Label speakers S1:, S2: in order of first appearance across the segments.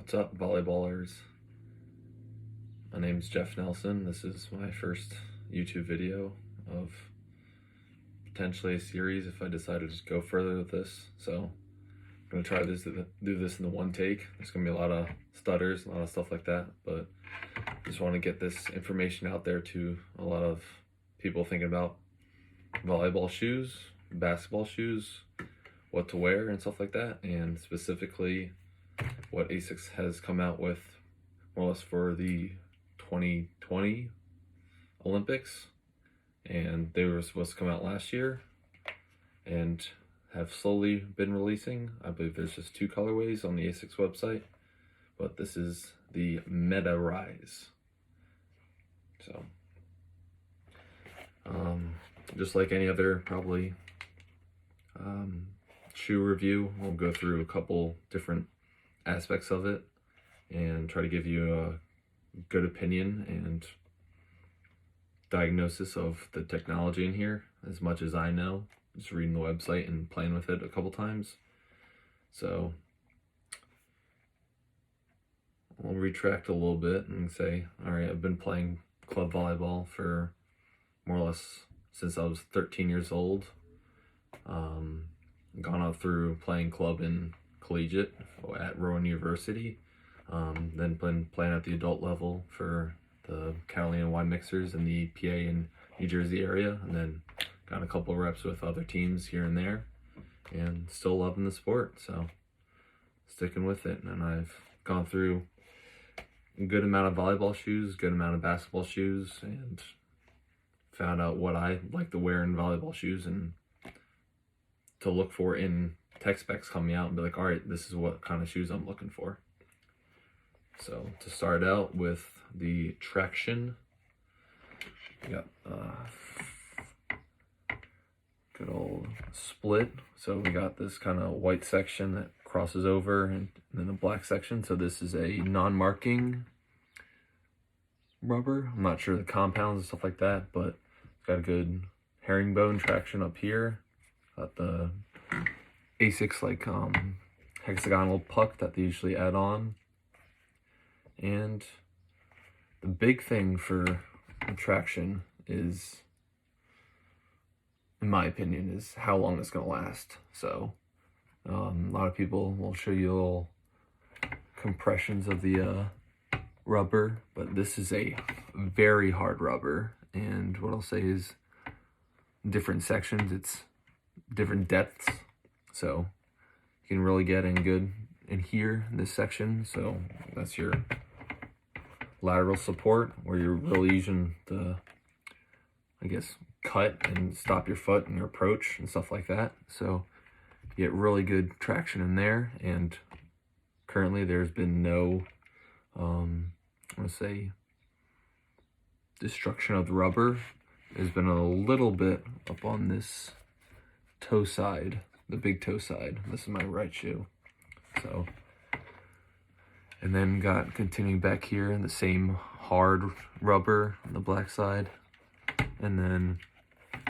S1: What's up, volleyballers? My name's Jeff Nelson. This is my first YouTube video of potentially a series if I decide to just go further with this. So I'm going to try do this in the one take. There's going to be a lot of stutters, a lot of stuff like that, but just want to get this information out there to a lot of people thinking about volleyball shoes, basketball shoes, what to wear and stuff like that, and specifically what ASICS has come out with more or less for the 2020 Olympics, and they were supposed to come out last year and have slowly been releasing. I believe there's just 2 colorways on the ASICS website, but this is the Metarise. So just like any other probably shoe review, we'll go through a couple different aspects of it and try to give you a good opinion and diagnosis of the technology in here as much as I know, just reading the website and playing with it a couple times. So I'll retract a little bit and say, all right, I've been playing club volleyball for more or less since I was 13 years old. Gone out through playing club in collegiate at Rowan University, then been playing at the adult level for the Catalina Wine Mixers in the PA and New Jersey area, and then got a couple reps with other teams here and there, and still loving the sport, so sticking with it. And I've gone through a good amount of volleyball shoes, good amount of basketball shoes, and found out what I like to wear in volleyball shoes and to look for in tech specs coming out and be like, all right, this is what kind of shoes I'm looking for. So to start out with the traction, we got good old split. So we got this kind of white section that crosses over and then a black section. So this is a non-marking rubber. I'm not sure the compounds and stuff like that, but it's got a good herringbone traction up here. Got the ASICS like hexagonal puck that they usually add on. And the big thing for traction is, in my opinion, is how long it's going to last. So a lot of people will show you little compressions of the rubber, but this is a very hard rubber. And what I'll say is different sections, it's different depths. So you can really get in good in here, in this section. So that's your lateral support, where you're really using the, I guess, cut and stop your foot and your approach and stuff like that. So you get really good traction in there. And currently there's been no, I want to say, destruction of the rubber. There's been a little bit up on this toe side, the big toe side. This is my right shoe. So, and then got continuing back here in the same hard rubber on the black side. And then,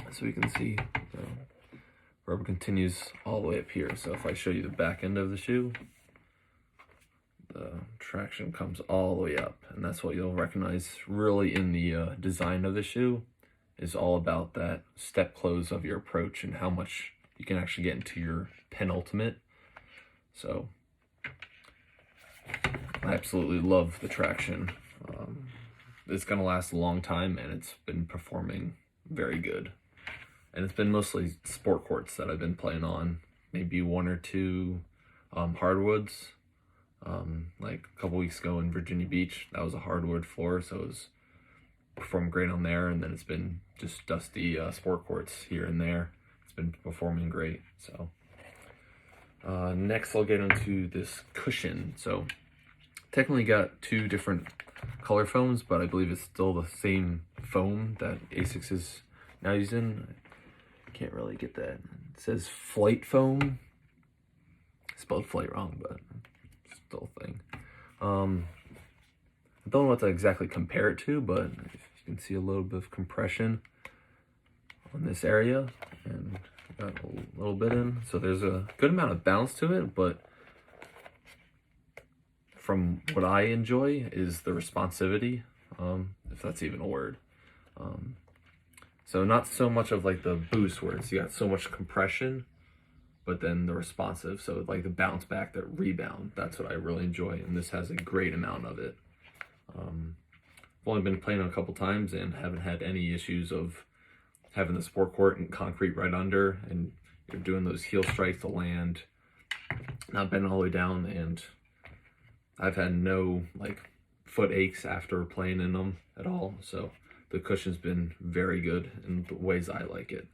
S1: as we can see, the rubber continues all the way up here. So if I show you the back end of the shoe, the traction comes all the way up. And that's what you'll recognize really in the design of the shoe, is all about that step close of your approach and how much you can actually get into your penultimate. So I absolutely love the traction. It's going to last a long time, and it's been performing very good. And it's been mostly sport courts that I've been playing on, maybe 1 or 2 hardwoods. Like a couple weeks ago in Virginia Beach, that was a hardwood floor, so it was performed great on there. And then it's been just dusty sport courts here and there. It's been performing great. So next I'll get into this cushion. So technically got 2 different color foams, but I believe it's still the same foam that ASICS is now using. I can't really get that. It says flight foam. Spelled flight wrong, but it's still a thing. I don't know what to exactly compare it to, but you can see a little bit of compression on this area, and got a little bit in. So there's a good amount of bounce to it, but from what I enjoy is the responsivity, if that's even a word. So not so much of like the boost where you got so much compression, but then the responsive, so like the bounce back, the rebound, that's what I really enjoy, and this has a great amount of it. I've only been playing it a couple times and haven't had any issues of having the sport court and concrete right under, and you're doing those heel strikes to land, not bending all the way down, and I've had no like foot aches after playing in them at all. So the cushion's been very good in the ways I like it.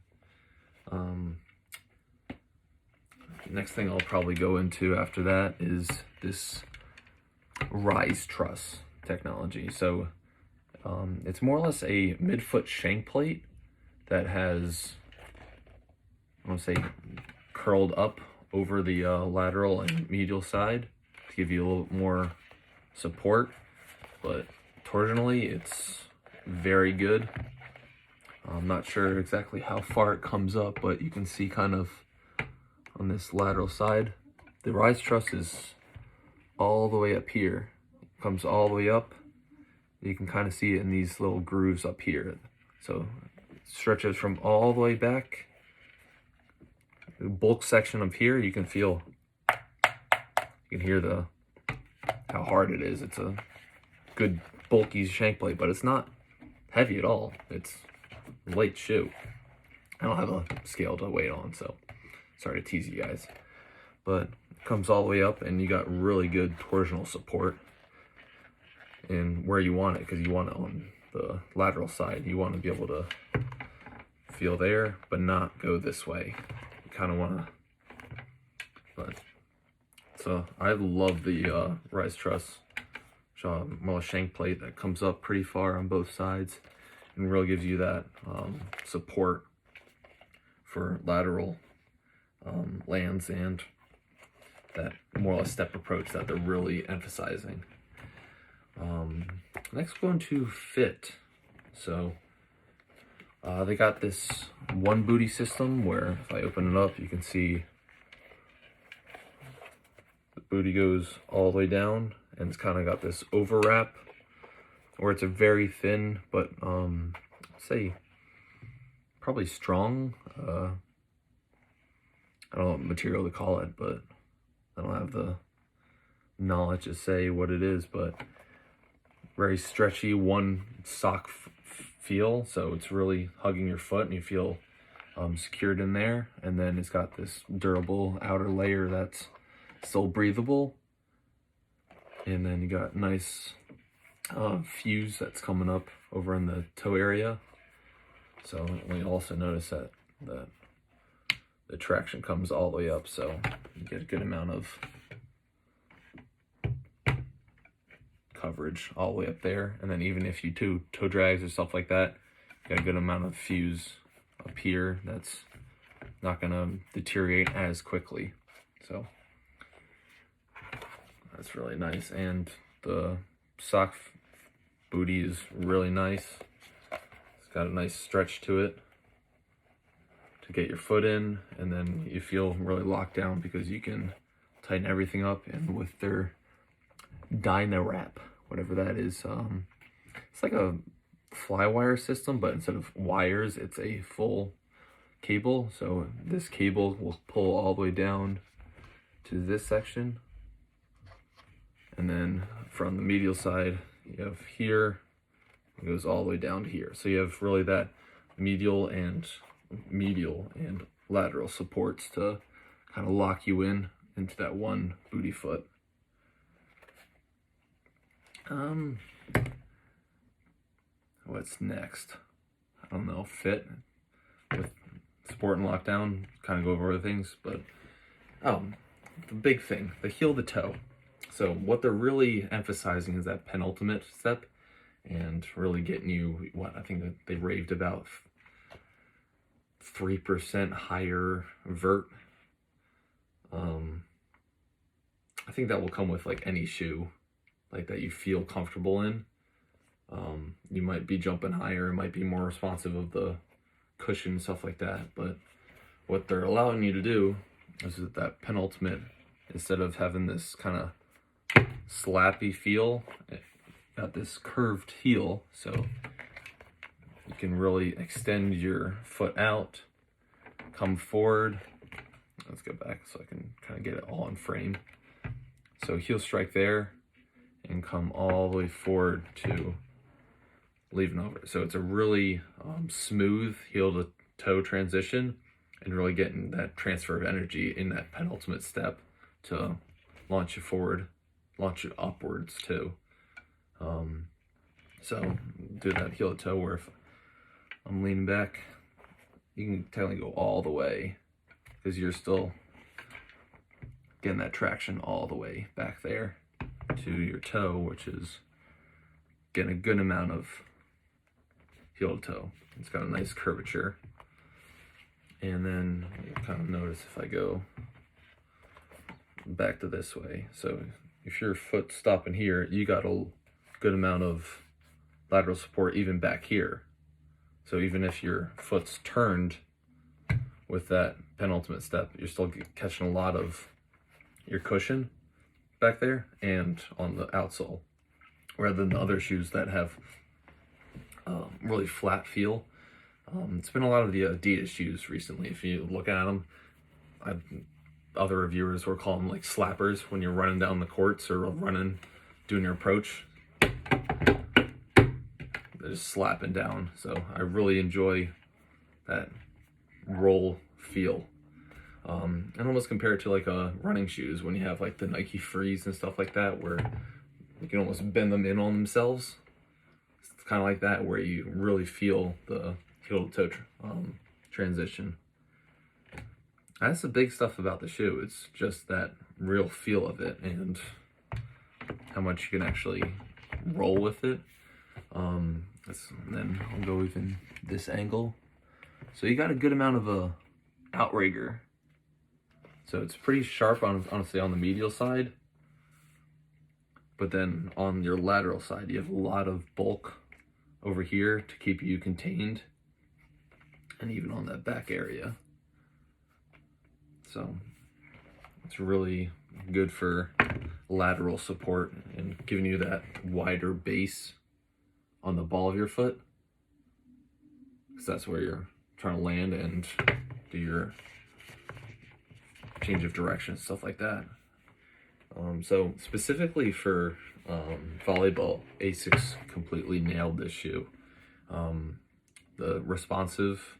S1: Next thing I'll probably go into after that is this rise truss technology. So it's more or less a midfoot shank plate that has, I want to say, curled up over the lateral and medial side to give you a little more support, but torsionally it's very good. I'm not sure exactly how far it comes up, but you can see kind of on this lateral side, the rise truss is all the way up here. It comes all the way up. You can kind of see it in these little grooves up here. So it stretches from all the way back. The bulk section up here, you can feel, you can hear how hard it is. It's a good bulky shank plate, but it's not heavy at all. It's a light shoe. I don't have a scale to weigh it on, so sorry to tease you guys. But it comes all the way up, and you got really good torsional support in where you want it, because you want it on the lateral side. You want to be able to feel there, but not go this way. You kind of want to, but so I love the rise truss, more shank plate that comes up pretty far on both sides and really gives you that support for lateral lands and that more or less step approach that they're really emphasizing. Next, we're going to fit. So they got this one booty system where if I open it up, you can see the booty goes all the way down, and it's kind of got this overwrap where it's a very thin, but say probably strong. I don't know what material to call it, but I don't have the knowledge to say what it is, but very stretchy one sock feel, so it's really hugging your foot and you feel secured in there. And then it's got this durable outer layer that's still breathable, and then you got nice fuse that's coming up over in the toe area. So we also notice that the traction comes all the way up, so you get a good amount of coverage all the way up there. And then even if you do toe drags or stuff like that, you got a good amount of fuse up here that's not gonna deteriorate as quickly. So that's really nice. And the sock booty is really nice. It's got a nice stretch to it to get your foot in, and then you feel really locked down because you can tighten everything up. And with their Dyna Wrap, whatever that is, it's like a fly wire system, but instead of wires, it's a full cable. So this cable will pull all the way down to this section, and then from the medial side, you have here, it goes all the way down to here. So you have really that medial and lateral supports to kind of lock you in into that one booty foot. What's next? I don't know. Fit with sport and lockdown, kind of go over other things, but the big thing, the heel to toe. So what they're really emphasizing is that penultimate step, and really getting you, what I think that they raved about 3% higher vert. I think that will come with like any shoe like that you feel comfortable in. You might be jumping higher, it might be more responsive of the cushion and stuff like that, but what they're allowing you to do is that penultimate, instead of having this kind of slappy feel. It got this curved heel, so you can really extend your foot out, come forward. Let's go back so I can kind of get it all in frame. So heel strike there and come all the way forward to leaving over. So it's a really smooth heel to toe transition, and really getting that transfer of energy in that penultimate step to launch you forward, launch you upwards too. So do that heel to toe where if I'm leaning back, you can technically go all the way because you're still getting that traction all the way back there to your toe, which is getting a good amount of heel to toe. It's got a nice curvature. And then you kind of notice if I go back to this way. So if your foot's stopping here, you got a good amount of lateral support even back here. So even if your foot's turned with that penultimate step, you're still catching a lot of your cushion back there and on the outsole, rather than the other shoes that have really flat feel. It's been a lot of the Adidas shoes recently. If you look at them, other reviewers will call them like slappers when you're running down the courts or doing your approach. They're just slapping down. So I really enjoy that roll feel. And almost compare it to like running shoes when you have like the Nike Frees and stuff like that, where you can almost bend them in on themselves. It's kind of like that, where you really feel the heel to toe transition. That's the big stuff about the shoe. It's just that real feel of it and how much you can actually roll with it. Then I'll go even this angle. So you got a good amount of outrigger. So it's pretty sharp, honestly, on the medial side. But then on your lateral side, you have a lot of bulk over here to keep you contained. And even on that back area. So it's really good for lateral support and giving you that wider base on the ball of your foot, because that's where you're trying to land and do your change of direction, stuff like that. So specifically for volleyball, ASICS completely nailed this shoe. The responsive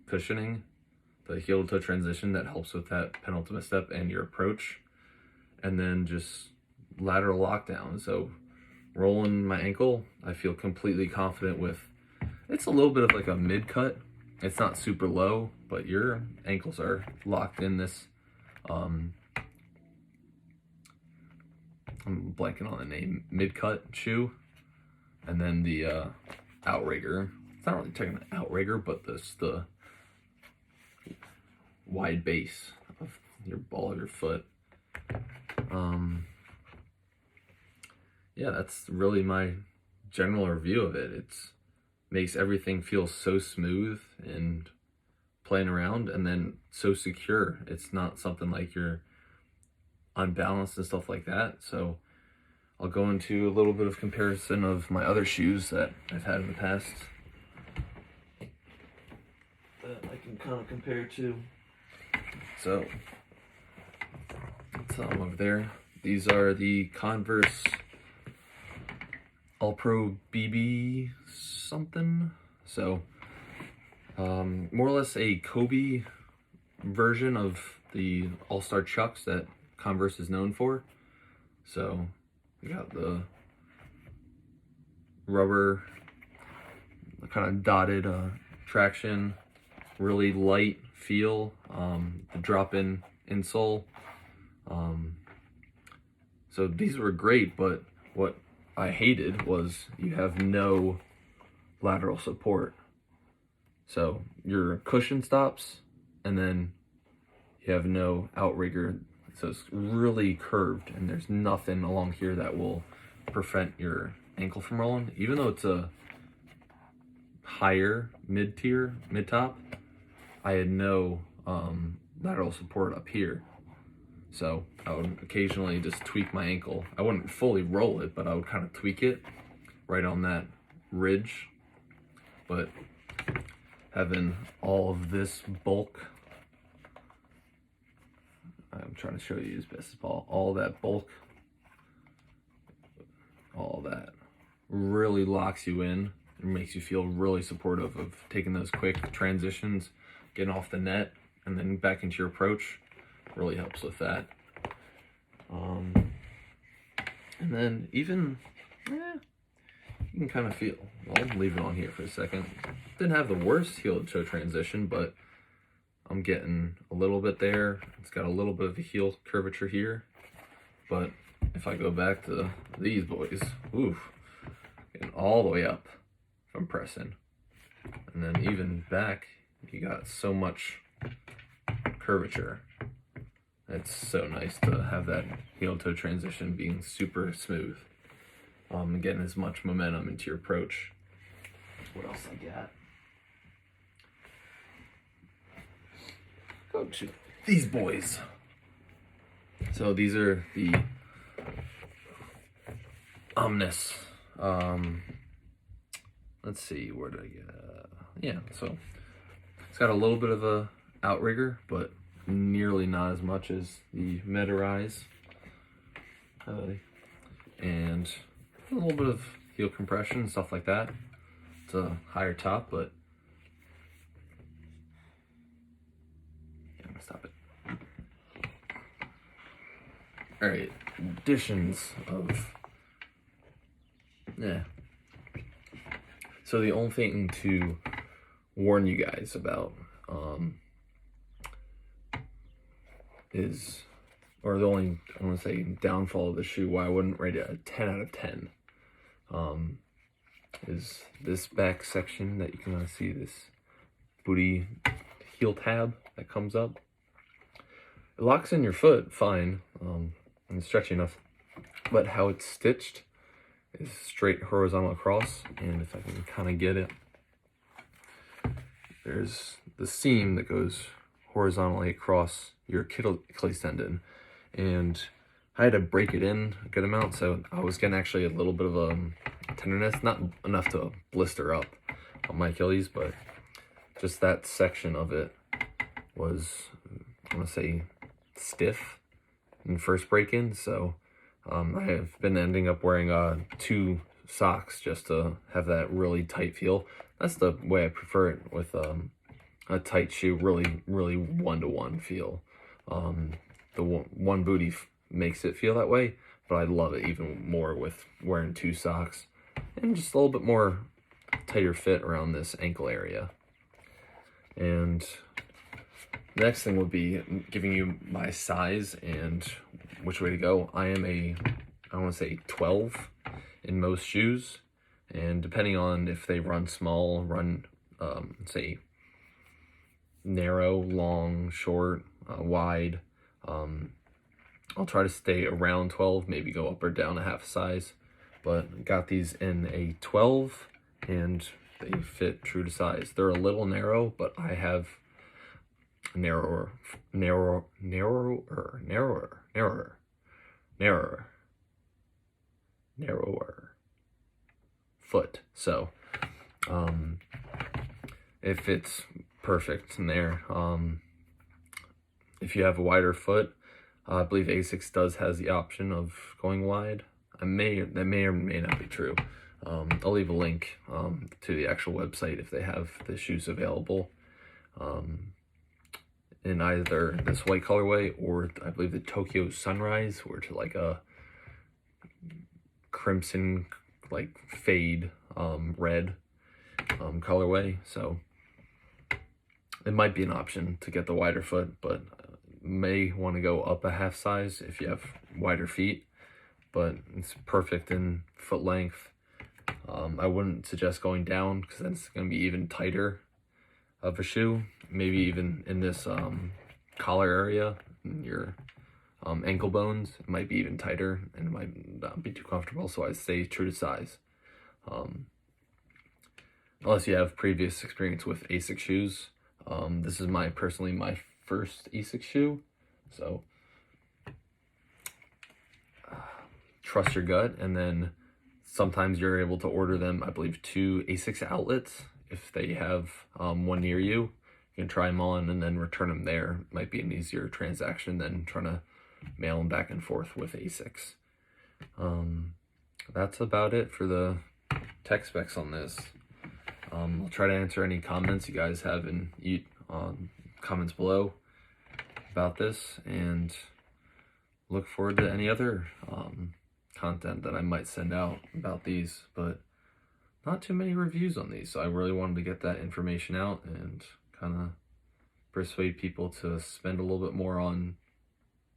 S1: cushioning, the heel to toe transition that helps with that penultimate step and your approach, and then just lateral lockdown. So rolling my ankle, I feel completely confident with. It's a little bit of like a mid cut. It's not super low, but your ankles are locked in this. I'm blanking on the name. Mid cut shoe, and then the outrigger. It's not really technically an outrigger, but the wide base of your ball of your foot. Yeah, that's really my general review of it. It's makes everything feel so smooth and playing around, and then so secure. It's not something like you're unbalanced and stuff like that. So I'll go into a little bit of comparison of my other shoes that I've had in the past that I can kind of compare to. So that's them over there. These are the Converse All Pro BB something. So more or less a Kobe version of the All-Star Chucks that Converse is known for. So we got the rubber kind of dotted traction, really light feel, the drop-in insole. So these were great, but what I hated was you have no lateral support. So your cushion stops, and then you have no outrigger. So it's really curved, and there's nothing along here that will prevent your ankle from rolling. Even though it's a higher mid-tier, mid-top, I had no lateral support up here. So I would occasionally just tweak my ankle. I wouldn't fully roll it, but I would kind of tweak it right on that ridge. But having all of this bulk, I'm trying to show you as best as possible, all that bulk, all that really locks you in and makes you feel really supportive of taking those quick transitions, getting off the net, and then back into your approach. Really helps with that. And then even, you can kind of feel, I'll leave it on here for a second. Didn't have the worst heel to toe transition, but I'm getting a little bit there. It's got a little bit of a heel curvature here. But if I go back to these boys, oof, getting all the way up from pressing. And then even back, you got so much curvature. It's so nice to have that heel toe transition being super smooth. And getting as much momentum into your approach. What else I got? Go to these boys. So these are the Omnis. Let's see, where did I get? Yeah, so it's got a little bit of a outrigger, but nearly not as much as the Metarise. And a little bit of heel compression and stuff like that. It's a higher top, but yeah, I'm gonna stop it. All right, additions of, yeah. So the only thing to warn you guys about is, or the only, I want to say, downfall of the shoe, why I wouldn't rate it a 10 out of 10, is this back section that you can see, this booty heel tab that comes up. It locks in your foot fine, and it's stretchy enough, but how it's stitched is straight horizontal across, and if I can kind of get it, there's the seam that goes horizontally across your Achilles tendon, and I had to break it in a good amount, so I was getting actually a little bit of a tenderness, not enough to blister up on my Achilles, but just that section of it was, I want to say, stiff in first break-in, so I have been ending up wearing 2 socks just to have that really tight feel. That's the way I prefer it, with a tight shoe, really one-to-one feel. The one booty makes it feel that way, but I love it even more with wearing 2 socks and just a little bit more tighter fit around this ankle area. And the next thing would be giving you my size and which way to go. I am I want to say 12 in most shoes, and depending on if they run small, run say narrow, long, short, wide, I'll try to stay around 12, maybe go up or down a half size, but got these in a 12 and they fit true to size. They're a little narrow, but I have narrower foot, so it fits perfect in there. If you have a wider foot, I believe ASICS has the option of going wide. That may or may not be true. I'll leave a link to the actual website if they have the shoes available in either this white colorway or I believe the Tokyo Sunrise, or to like a crimson, like fade red colorway. So it might be an option to get the wider foot, but may want to go up a half size if you have wider feet, but it's perfect in foot length. I wouldn't suggest going down because then it's going to be even tighter of a shoe. Maybe even in this collar area, in your ankle bones, it might be even tighter and it might not be too comfortable, so I'd stay true to size. Unless you have previous experience with ASICS shoes. This is personally my first ASICS shoe, so trust your gut. And then sometimes you're able to order them, I believe, to ASICS outlets. If they have one near you, you can try them on and then return them there. Might be an easier transaction than trying to mail them back and forth with ASICS. That's about it for the tech specs on this. I'll try to answer any comments you guys have in comments below about this, and look forward to any other content that I might send out about these, but not too many reviews on these, so I really wanted to get that information out and kind of persuade people to spend a little bit more on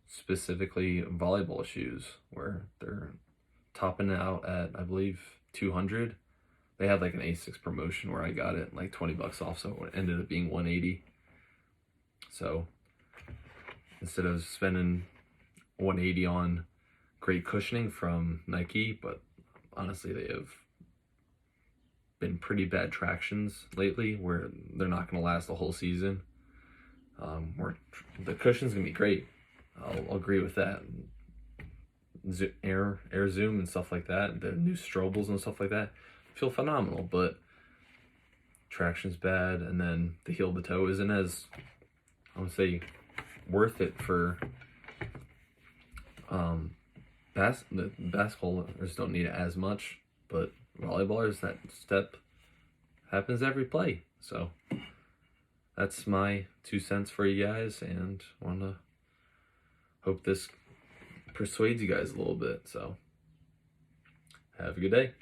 S1: specifically volleyball shoes, where they're topping out at, I believe, 200. They had like an ASICS promotion where I got it like 20 bucks off, so it ended up being 180. So instead of spending 180 on great cushioning from Nike, but honestly they have been pretty bad tractions lately where they're not going to last the whole season. Where the cushion's going to be great, I'll agree with that. Air Zoom and stuff like that, the new strobles and stuff like that feel phenomenal, but traction's bad, and then the heel to toe isn't as, I would say, worth it for the basketballers don't need it as much, but volleyballers, that step happens every play. So that's my 2 cents for you guys, and want to hope this persuades you guys a little bit. So have a good day.